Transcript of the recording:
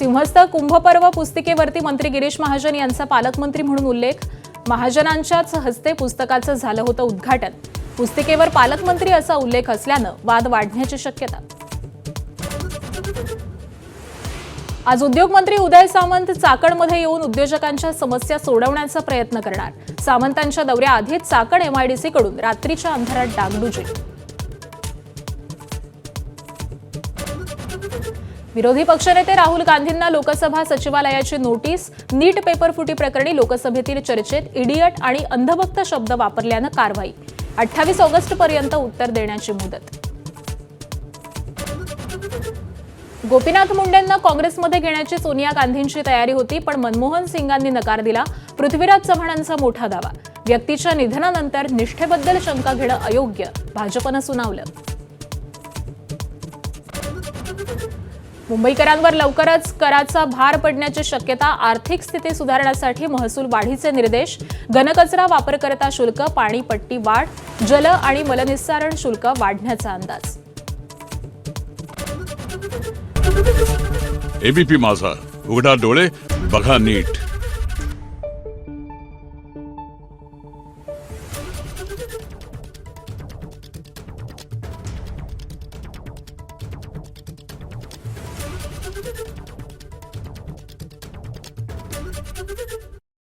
सिंहस्थ कुंभपर्व पुस्तिकेवरती मंत्री गिरीश महाजन यांचा पालकमंत्री म्हणून उल्लेख। महाजनांच्याच हस्ते पुस्तकाचं झालं होतं उद्घाटन। पुस्तिकेवर पालकमंत्री असा उल्लेख असल्यानं वाद वाढण्याची शक्यता। आज उद्योगमंत्री उदय सामंत चाकणमध्ये येऊन उद्योजकांच्या समस्या सोडवण्याचा प्रयत्न करणार। सामंतांच्या दौऱ्याआधीच चाकण एमआयडीसी कडून रात्रीच्या अंधारात डागडुजी। विरोधी पक्षनेते राहुल गांधींना लोकसभा सचिवालयाची नोटीस। नीट पेपर फुटी प्रकरणी लोकसभेतील चर्चेत इडियट आणि अंधभक्त शब्द वापरल्यानं कारवाई। 28 ऑगस्टपर्यंत उत्तर देण्याची मुदत। गोपीनाथ मुंडेंना काँग्रेसमध्ये घेण्याची सोनिया गांधींची तयारी होती, पण मनमोहन सिंगांनी नकार दिला। पृथ्वीराज चव्हाणांचा मोठा दावा। व्यक्तीच्या निधनानंतर निष्ठेबद्दल शंका घेणं अयोग्य, भाजपनं सुनावलं। मुंबईकरांवर लवकरच कराचा भार पडण्याची शक्यता। आर्थिक स्थिती सुधारण्यासाठी महसूल वाढीचे निर्देश। घनकचरा वापरकर्ता शुल्क, पाणीपट्टी वाढ, जल आणि मलनिस्सारण शुल्क वाढण्याचा अंदाज। एबीपी माझा, उघडा डोळे बघा नीट।